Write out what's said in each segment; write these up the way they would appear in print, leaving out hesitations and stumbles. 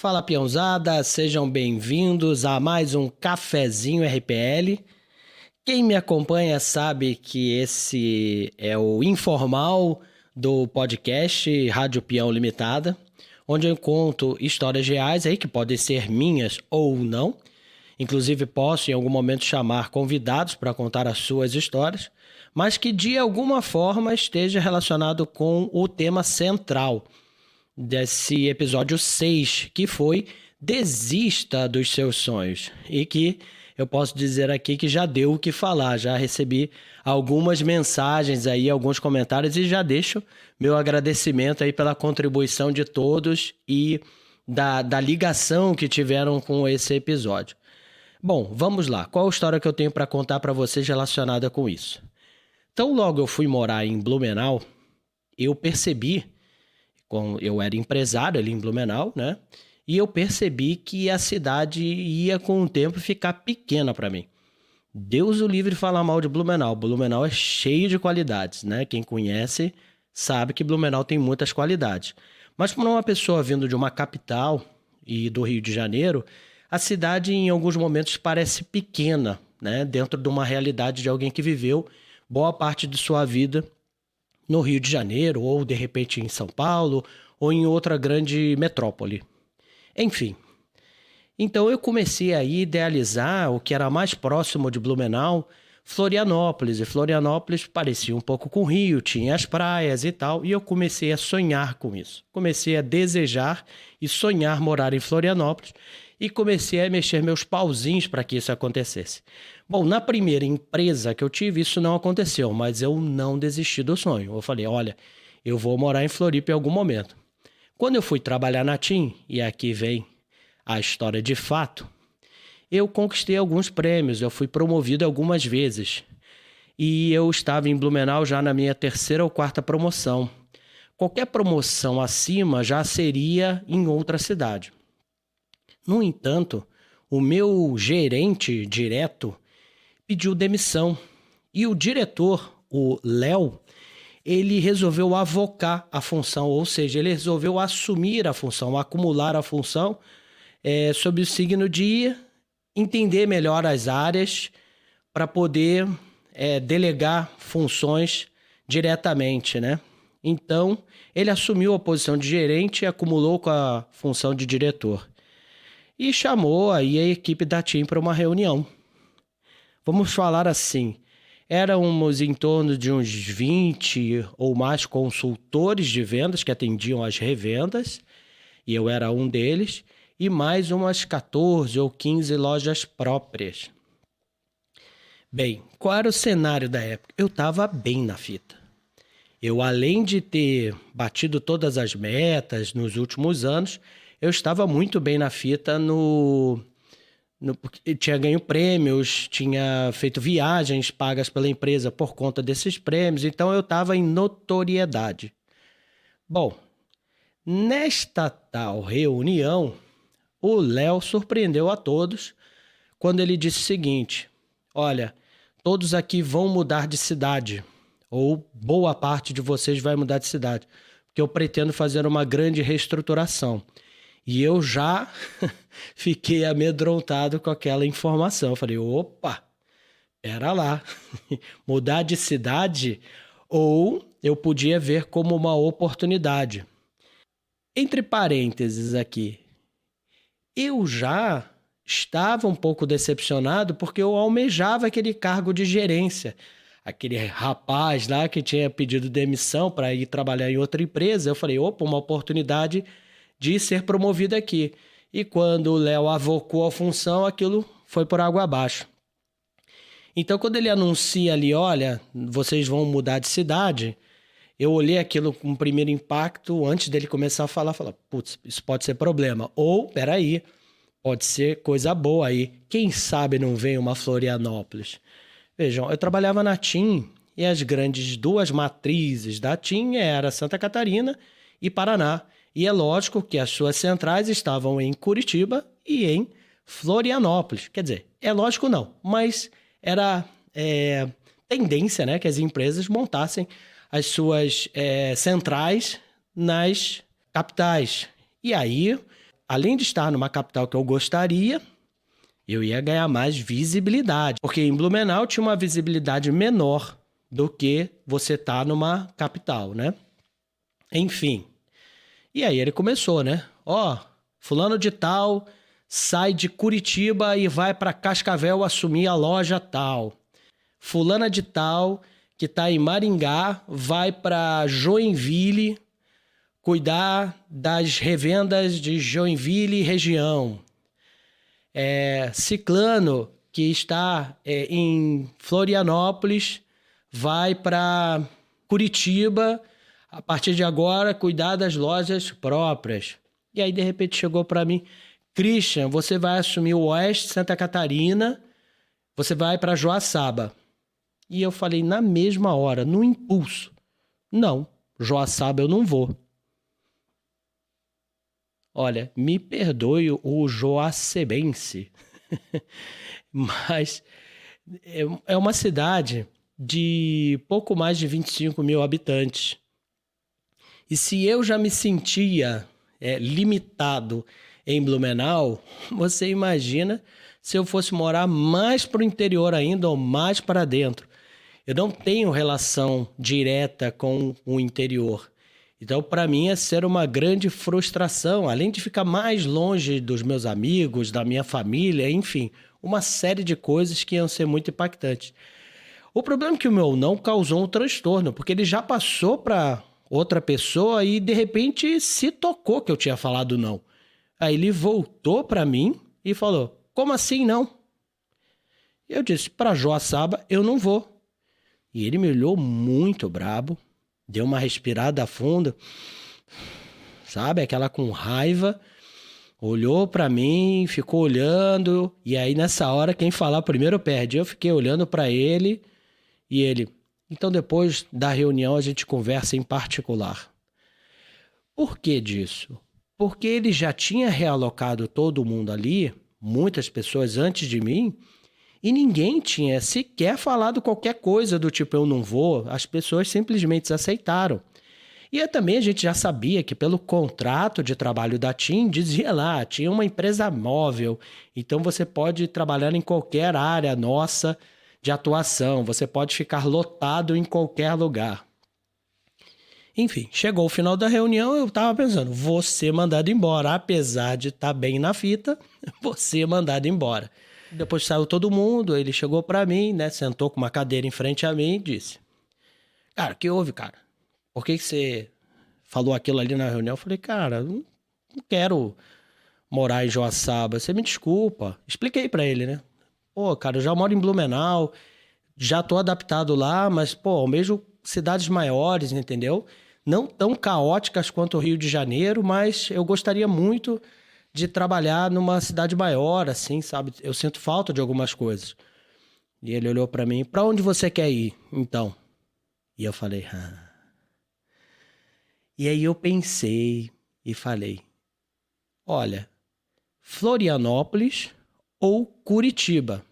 Fala, peãozada, sejam bem-vindos a mais um Cafezinho RPL. Quem me acompanha sabe que esse é o informal do podcast Rádio Peão Limitada, onde eu conto histórias reais aí que podem ser minhas ou não. Inclusive posso em algum momento chamar convidados para contar as suas histórias, mas que de alguma forma esteja relacionado com o tema central desse episódio 6, que foi Desista dos Seus Sonhos. E que eu posso dizer aqui que já deu o que falar, já recebi algumas mensagens aí, alguns comentários e já deixo meu agradecimento aí pela contribuição de todos e da ligação que tiveram com esse episódio. Bom, vamos lá. Qual a história que eu tenho para contar para vocês relacionada com isso? Então, logo eu fui morar em Blumenau, eu percebi, eu era empresário ali em Blumenau, né? E eu percebi que a cidade ia com o tempo ficar pequena para mim. Deus o livre de falar mal de Blumenau. Blumenau é cheio de qualidades, né? Quem conhece sabe que Blumenau tem muitas qualidades. Mas para uma pessoa vindo de uma capital e do Rio de Janeiro, a cidade em alguns momentos parece pequena, né? Dentro de uma realidade de alguém que viveu boa parte de sua vida no Rio de Janeiro, ou de repente em São Paulo, ou em outra grande metrópole. Enfim, então eu comecei a idealizar o que era mais próximo de Blumenau, Florianópolis. E Florianópolis parecia um pouco com o Rio, tinha as praias e tal, e eu comecei a sonhar com isso. Comecei a desejar e sonhar morar em Florianópolis, e comecei a mexer meus pauzinhos para que isso acontecesse. Bom, na primeira empresa que eu tive, isso não aconteceu, mas eu não desisti do sonho. Eu falei, olha, eu vou morar em Floripa em algum momento. Quando eu fui trabalhar na TIM, e aqui vem a história de fato, eu conquistei alguns prêmios, eu fui promovido algumas vezes. E eu estava em Blumenau já na minha terceira ou quarta promoção. Qualquer promoção acima já seria em outra cidade. No entanto, o meu gerente direto pediu demissão. E o diretor, o Léo, ele resolveu avocar a função, ou seja, ele resolveu assumir a função, acumular a função, sob o signo de entender melhor as áreas para poder delegar funções diretamente, né? Então, ele assumiu a posição de gerente e acumulou com a função de diretor. E chamou aí a equipe da TIM para uma reunião. Vamos falar assim, éramos em torno de uns 20 ou mais consultores de vendas que atendiam as revendas, e eu era um deles, e mais umas 14 ou 15 lojas próprias. Bem, qual era o cenário da época? Eu estava bem na fita. Eu, além de ter batido todas as metas nos últimos anos, eu estava muito bem na fita tinha ganho prêmios, tinha feito viagens pagas pela empresa por conta desses prêmios, então eu estava em notoriedade. Bom, nesta tal reunião, o Léo surpreendeu a todos quando ele disse o seguinte, olha, todos aqui vão mudar de cidade, ou boa parte de vocês vai mudar de cidade, porque eu pretendo fazer uma grande reestruturação. E eu já fiquei amedrontado com aquela informação. Eu falei, opa, pera lá, mudar de cidade ou eu podia ver como uma oportunidade. Entre parênteses aqui, eu já estava um pouco decepcionado porque eu almejava aquele cargo de gerência. Aquele rapaz lá que tinha pedido demissão para ir trabalhar em outra empresa, eu falei, opa, uma oportunidade de ser promovido aqui. E quando o Léo avocou a função, aquilo foi por água abaixo. Então, quando ele anuncia ali, olha, vocês vão mudar de cidade, eu olhei aquilo com um primeiro impacto, antes dele começar a falar, putz, isso pode ser problema. Ou, peraí, pode ser coisa boa aí. Quem sabe não vem uma Florianópolis? Vejam, eu trabalhava na TIM e as grandes duas matrizes da TIM eram Santa Catarina e Paraná. E é lógico que as suas centrais estavam em Curitiba e em Florianópolis. Quer dizer, é lógico não, mas era tendência, né, que as empresas montassem as suas centrais nas capitais. E aí além de estar numa capital que eu gostaria, eu ia ganhar mais visibilidade. Porque em Blumenau tinha uma visibilidade menor do que você tá numa capital, né? Enfim. E aí ele começou, né? Ó, fulano de tal sai de Curitiba e vai para Cascavel assumir a loja tal. Fulana de tal, que tá em Maringá, vai para Joinville cuidar das revendas de Joinville e região. Ciclano, que está em Florianópolis, vai para Curitiba, a partir de agora, cuidar das lojas próprias. E aí, de repente, chegou para mim, Christian, você vai assumir o Oeste Santa Catarina, você vai para Joaçaba. E eu falei na mesma hora, no impulso, não, Joaçaba eu não vou. Olha, me perdoe o joacebense, mas é uma cidade de pouco mais de 25 mil habitantes. E se eu já me sentia limitado em Blumenau, você imagina se eu fosse morar mais para o interior ainda ou mais para dentro. Eu não tenho relação direta com o interior. Então, para mim, ia ser uma grande frustração, além de ficar mais longe dos meus amigos, da minha família, enfim, uma série de coisas que iam ser muito impactantes. O problema é que o meu não causou um transtorno, porque ele já passou para outra pessoa e, de repente, se tocou que eu tinha falado não. Aí ele voltou para mim e falou, como assim não? Eu disse, para Joaçaba eu não vou. E ele me olhou muito brabo, deu uma respirada funda, sabe? Aquela com raiva, olhou para mim, ficou olhando, e aí nessa hora quem falar primeiro perde. Eu fiquei olhando para ele e ele, então depois da reunião a gente conversa em particular. Por que disso? Porque ele já tinha realocado todo mundo ali, muitas pessoas antes de mim, e ninguém tinha sequer falado qualquer coisa do tipo, eu não vou. As pessoas simplesmente aceitaram. E também a gente já sabia que pelo contrato de trabalho da TIM, dizia lá, tinha uma empresa móvel, então você pode trabalhar em qualquer área nossa de atuação, você pode ficar lotado em qualquer lugar. Enfim, chegou o final da reunião, eu estava pensando, vou ser mandado embora, apesar de estar bem na fita, vou ser mandado embora. Depois saiu todo mundo, ele chegou para mim, né, sentou com uma cadeira em frente a mim e disse, cara, o que houve, cara? Por que você falou aquilo ali na reunião? Eu falei, cara, não quero morar em Joaçaba, você me desculpa. Expliquei para ele, né? Pô, cara, eu já moro em Blumenau, já tô adaptado lá, mas, pô, almejo cidades maiores, entendeu? Não tão caóticas quanto o Rio de Janeiro, mas eu gostaria muito de trabalhar numa cidade maior, assim, sabe? Eu sinto falta de algumas coisas. E ele olhou para mim, para onde você quer ir, então? E eu falei, E aí eu pensei e falei, olha, Florianópolis ou Curitiba.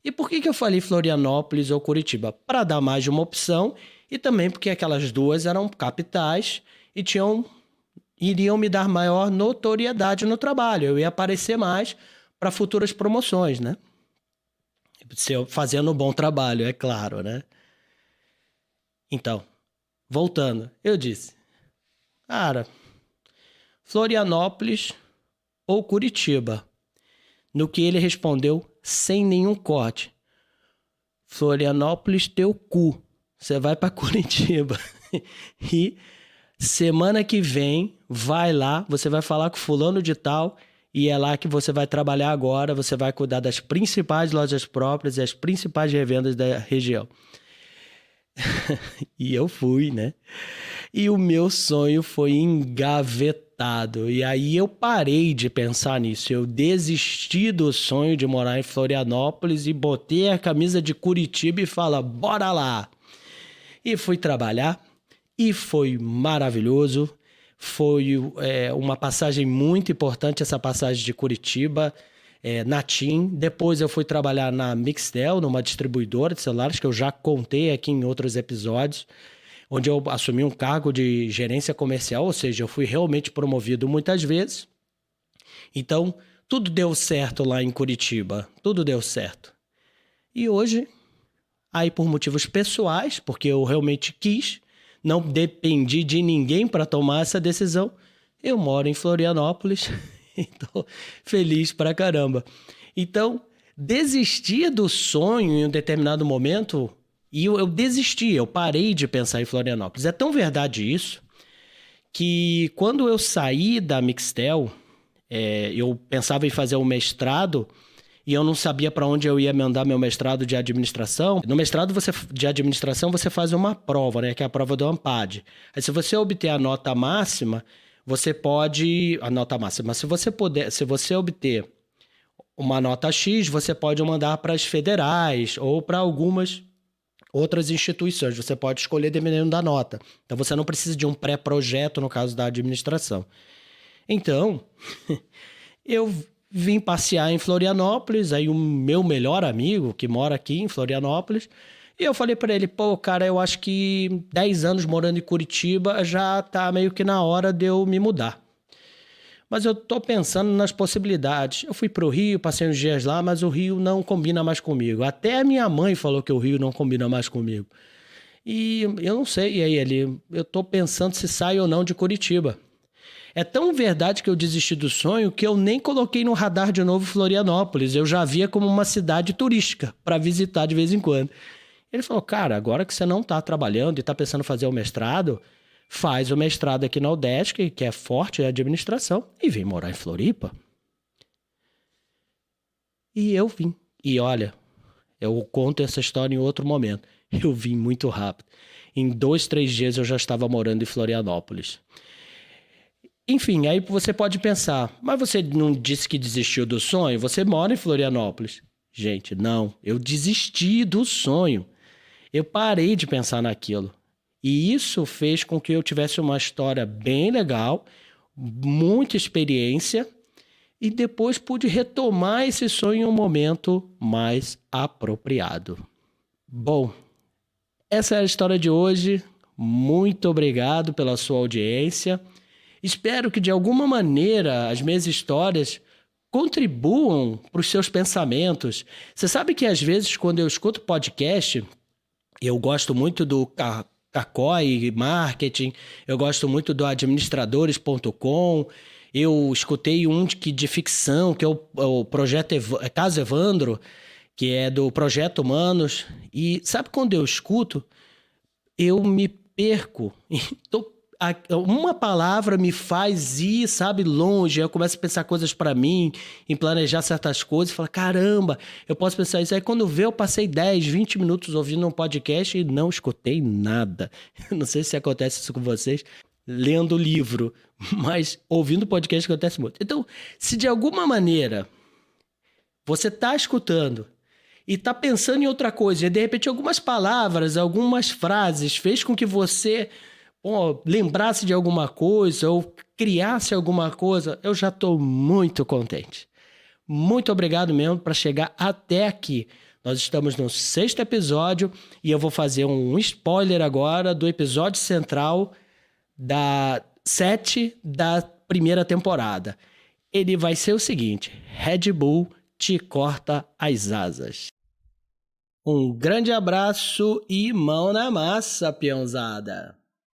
E por que eu falei Florianópolis ou Curitiba? Para dar mais de uma opção e também porque aquelas duas eram capitais e iriam me dar maior notoriedade no trabalho. Eu ia aparecer mais para futuras promoções, né? Se eu fazendo um bom trabalho, é claro, né? Então, voltando, eu disse, cara, Florianópolis ou Curitiba? No que ele respondeu, sem nenhum corte, Florianópolis, teu cu, você vai para Curitiba. E semana que vem, vai lá, você vai falar com fulano de tal, e é lá que você vai trabalhar agora, você vai cuidar das principais lojas próprias e as principais revendas da região. E eu fui, né? E o meu sonho foi engavetado. E aí eu parei de pensar nisso. Eu desisti do sonho de morar em Florianópolis e botei a camisa de Curitiba e falei, bora lá! E fui trabalhar e foi maravilhoso. Foi uma passagem muito importante, essa passagem de Curitiba, na TIM. Depois eu fui trabalhar na Mixtel, numa distribuidora de celulares, que eu já contei aqui em outros episódios, onde eu assumi um cargo de gerência comercial, ou seja, eu fui realmente promovido muitas vezes. Então, tudo deu certo lá em Curitiba. Tudo deu certo. E hoje, aí por motivos pessoais, porque eu realmente quis, não dependi de ninguém para tomar essa decisão, eu moro em Florianópolis e tô feliz pra caramba. Então, desistir do sonho em um determinado momento, e eu desisti, eu parei de pensar em Florianópolis. É tão verdade isso, que quando eu saí da Mixtel, eu pensava em fazer um mestrado e eu não sabia para onde eu ia mandar meu mestrado de administração. No mestrado de administração você faz uma prova, né, que é a prova do ANPAD. Aí se você obter a nota máxima, você pode... A nota máxima, se você obter uma nota X, você pode mandar para as federais ou para algumas outras instituições. Você pode escolher dependendo da nota. Então você não precisa de um pré-projeto no caso da administração. Então, eu vim passear em Florianópolis, aí o meu melhor amigo, que mora aqui em Florianópolis, e eu falei pra ele, pô, cara, eu acho que 10 anos morando em Curitiba já tá meio que na hora de eu me mudar. Mas eu tô pensando nas possibilidades. Eu fui pro Rio, passei uns dias lá, mas o Rio não combina mais comigo. Até a minha mãe falou que o Rio não combina mais comigo. E eu não sei, e aí, eu tô pensando se saio ou não de Curitiba. É tão verdade que eu desisti do sonho que eu nem coloquei no radar de novo Florianópolis. Eu já via como uma cidade turística para visitar de vez em quando. Ele falou, cara, agora que você não está trabalhando e está pensando em fazer o mestrado, faz o mestrado aqui na UDESC, que é forte em administração, e vem morar em Floripa. E eu vim. E olha, eu conto essa história em outro momento. Eu vim muito rápido. Em 2, 3 dias eu já estava morando em Florianópolis. Enfim, aí você pode pensar, mas você não disse que desistiu do sonho? Você mora em Florianópolis. Gente, não, eu desisti do sonho. Eu parei de pensar naquilo. E isso fez com que eu tivesse uma história bem legal, muita experiência, e depois pude retomar esse sonho em um momento mais apropriado. Bom, essa é a história de hoje. Muito obrigado pela sua audiência. Espero que, de alguma maneira, as minhas histórias contribuam para os seus pensamentos. Você sabe que, às vezes, quando eu escuto podcast, eu gosto muito do Kakoi Marketing, eu gosto muito do administradores.com, eu escutei um de ficção, que é o Projeto Caso Evandro, que é do Projeto Humanos. E sabe quando eu escuto, eu me perco. Uma palavra me faz ir, sabe, longe. Eu começo a pensar coisas para mim, em planejar certas coisas, e falar, caramba, eu posso pensar isso. Aí quando vê, eu passei 10, 20 minutos ouvindo um podcast e não escutei nada. Não sei se acontece isso com vocês, lendo livro, mas ouvindo podcast acontece muito. Então, se de alguma maneira você está escutando e está pensando em outra coisa, e de repente algumas palavras, algumas frases fez com que você lembrasse de alguma coisa ou criasse alguma coisa, eu já estou muito contente. Muito obrigado mesmo para chegar até aqui. Nós estamos no 6º episódio e eu vou fazer um spoiler agora do episódio central da 7 da primeira temporada. Ele vai ser o seguinte: Red Bull te corta as asas. Um grande abraço e mão na massa, peãozada!